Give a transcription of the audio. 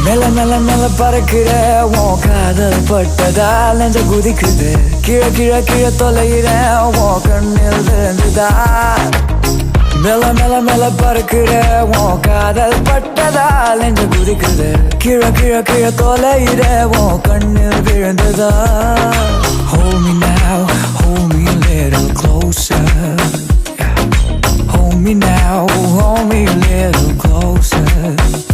மெல்ல மெல்ல மெல்ல பறக்கிற உன் காதல் பட்டதால் நெஞ்ச குதிக்குது. கீழே கீழே கீழே தொலைகிற உன் கண்ணில் விழுந்துதா. மெல்ல மெல்ல மெல்ல பறக்கிற உன் காதல் பட்டதால் நெஞ்ச குதிக்குது. கீழே கீழே கீழே தொலைகிற உன் கண்ணில் விழுந்துதா. Hold me now, hold me a little closer. Hold me now, hold me a little closer.